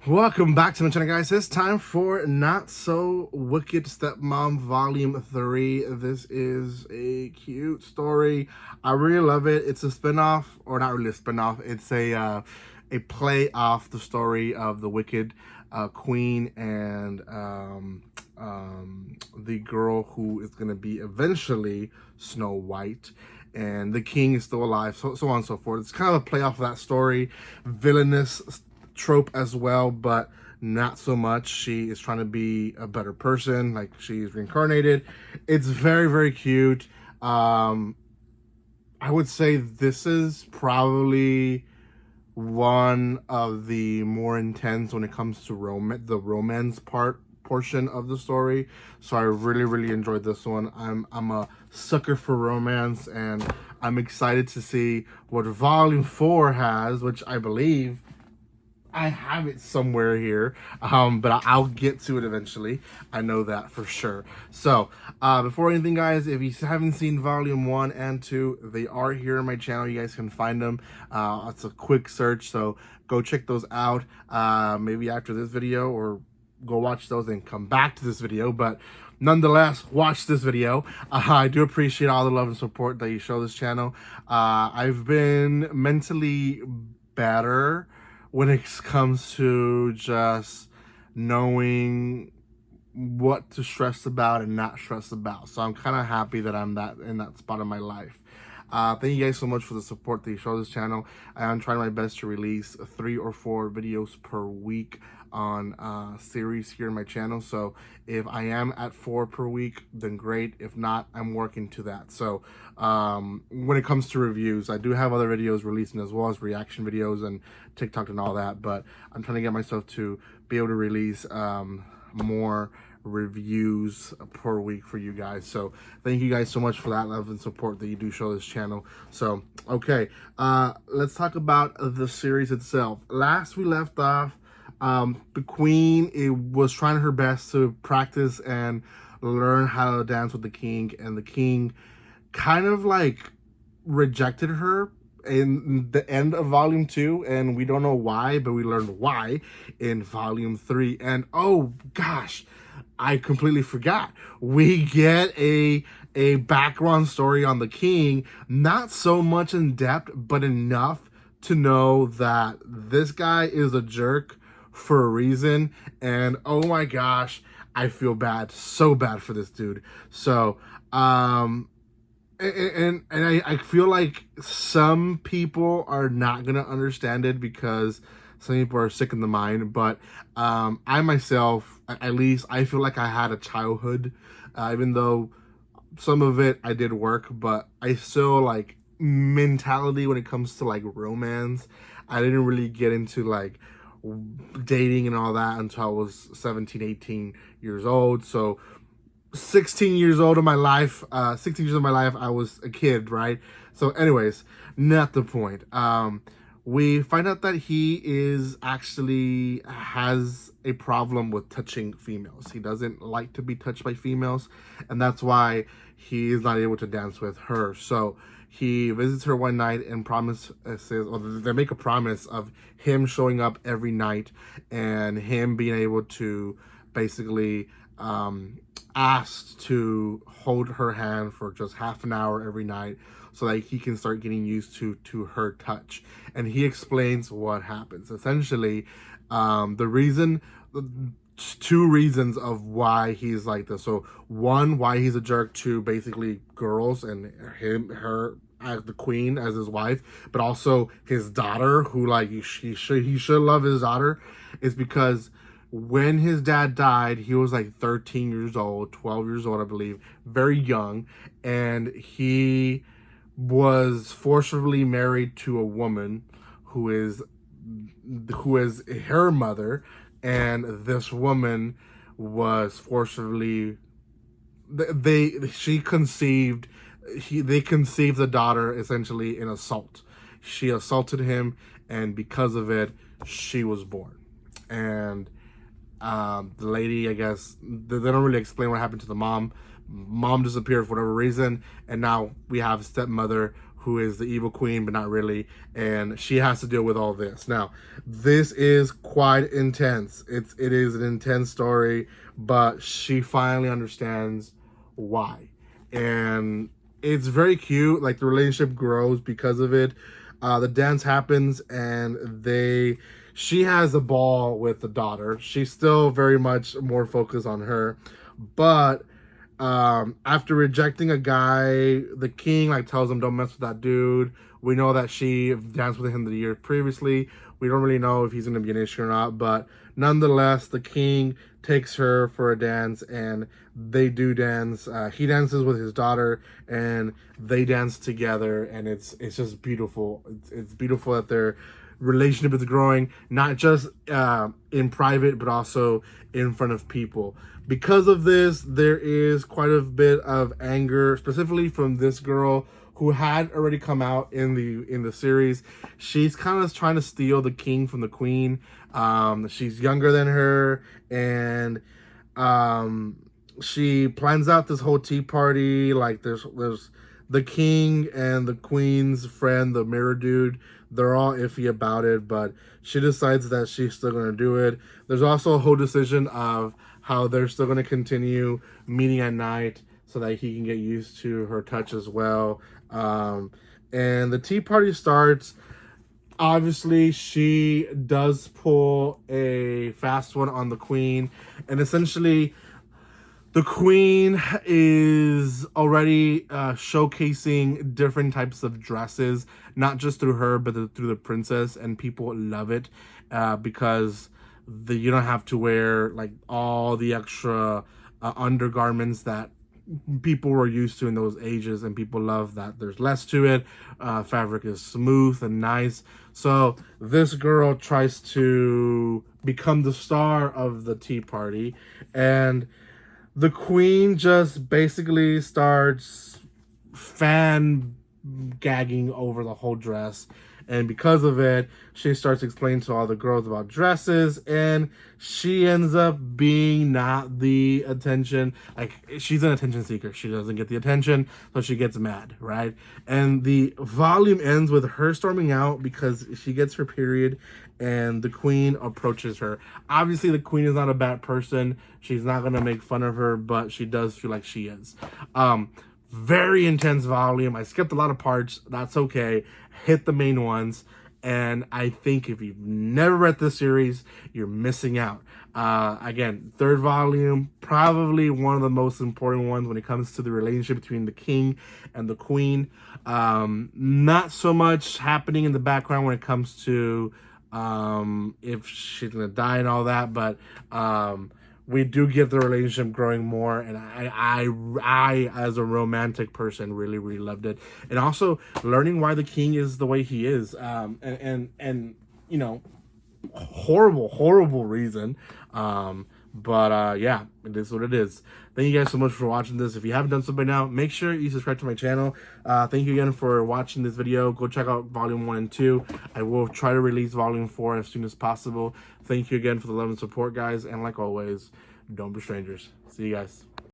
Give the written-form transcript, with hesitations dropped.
Welcome back to my channel, guys. It's time for Not So Wicked Stepmom Volume 3. This is a cute story. I really love it. It's a spin-off, or not really a spin-off. It's a play off the story of the Wicked Queen and the girl who is going to be eventually Snow White. And the king is still alive, so on and so forth. It's kind of a play off of that story. Villainous trope as well, but not so much. She is trying to be a better person, like she's reincarnated. It's very, very cute. I would say this is probably one of the more intense when it comes to the romance portion of the story. So I really, really enjoyed this one. I'm a sucker for romance, and I'm excited to see what volume 4 has, which I believe I have it somewhere here, but I'll get to it eventually. I know that for sure. So, before anything, guys, if you haven't seen Volume 1 and 2, they are here on my channel. You guys can find them. It's a quick search, so go check those out. Maybe after this video, or go watch those and come back to this video. But nonetheless, watch this video. I do appreciate all the love and support that you show this channel. I've been mentally better when it comes to just knowing what to stress about and not stress about. So I'm kind of happy that I'm in that spot in my life. Thank you guys so much for the support that you show this channel. I'm trying my best to release 3 or 4 videos per week on series here in my channel. So if I am at 4 per week, then great. If not, I'm working to that. So when it comes to reviews, I do have other videos releasing as well as reaction videos and TikTok and all that, but I'm trying to get myself to be able to release more reviews per week for you guys. So thank you guys so much for that love and support that you do show this channel. So okay, let's talk about the series itself. Last we left off, the queen was trying her best to practice and learn how to dance with the king, and the king kind of like rejected her in the end of volume 2, and we don't know why, but we learned why in volume 3. And oh gosh, I completely forgot. We get a background story on the king, not so much in depth, but enough to know that this guy is a jerk for a reason. And oh my gosh, I feel bad, so bad for this dude. So and I feel like some people are not gonna understand it because some people are sick in the mind, but I myself, at least, I feel like I had a childhood, even though some of it I did work, but I still, like, mentality when it comes to like romance, I didn't really get into like dating and all that until I was 17, 18 years old. So 16 years old of my life, 16 years of my life, I was a kid, right? So anyways, not the point. We find out that he is actually has a problem with touching females. He doesn't like to be touched by females, and that's why he is not able to dance with her. So he visits her one night and they make a promise of him showing up every night and him being able to basically asked to hold her hand for just half an hour every night so that he can start getting used to her touch. And he explains what happens. Essentially, the two reasons of why he's like this. So one, why he's a jerk to basically girls and her as the queen, as his wife, but also his daughter, who like he should love his daughter, is because when his dad died, he was like 13 years old, 12 years old, I believe, very young, and he was forcibly married to a woman who is her mother, and this woman was forcibly they conceived the daughter essentially in assault. She assaulted him, and because of it, she was born. And the lady, I guess, they don't really explain what happened to the mom. Mom disappeared for whatever reason, and now we have stepmother who is the evil queen, but not really, and she has to deal with all this. Now, this is quite intense. It is an intense story, but she finally understands why, and it's very cute. Like, the relationship grows because of it. The dance happens, and she has a ball with the daughter. She's still very much more focused on her, but after rejecting a guy, the king like tells him, don't mess with that dude. We know that she danced with him the year previously. We don't really know if he's going to be an issue or not, but nonetheless, the king takes her for a dance, and they do dance. He dances with his daughter, and they dance together, and it's just beautiful. It's beautiful that their relationship is growing, not just in private, but also in front of people. Because of this, there is quite a bit of anger, specifically from this girl who had already come out in the series. She's kind of trying to steal the king from the queen. She's younger than her, and she plans out this whole tea party. Like, there's the king and the queen's friend, the mirror dude. They're all iffy about it, but she decides that she's still going to do it. There's also a whole decision of how they're still going to continue meeting at night so that he can get used to her touch as well. And the tea party starts. Obviously, she does pull a fast one on the queen, and essentially the queen is already showcasing different types of dresses, not just through her, but through the princess, and people love it because you don't have to wear like all the extra undergarments that people were used to in those ages, and people love that there's less to it. Fabric is smooth and nice. So this girl tries to become the star of the tea party, and the queen just basically starts fan gagging over the whole dress. And because of it, she starts explaining to all the girls about dresses, and she ends up being not the attention. Like, she's an attention seeker. She doesn't get the attention, so she gets mad, right? And the volume ends with her storming out because she gets her period, and the queen approaches her. Obviously, the queen is not a bad person. She's not going to make fun of her, but she does feel like she is. Very intense volume. I skipped a lot of parts. That's okay. Hit the main ones. And I think if you've never read this series, you're missing out. Again, third volume, probably one of the most important ones when it comes to the relationship between the king and the queen. Not so much happening in the background when it comes to if she's gonna die and all that, but we do get the relationship growing more, and I as a romantic person really loved it, and also learning why the king is the way he is, and you know, horrible reason, but yeah, it is what it is. Thank you guys so much for watching this. If you haven't done so by now, make sure you subscribe to my channel. Thank you again for watching this video. Go check out volume 1 and 2. I will try to release volume 4 as soon as possible. Thank you again for the love and support, guys, and like always, don't be strangers. See you guys.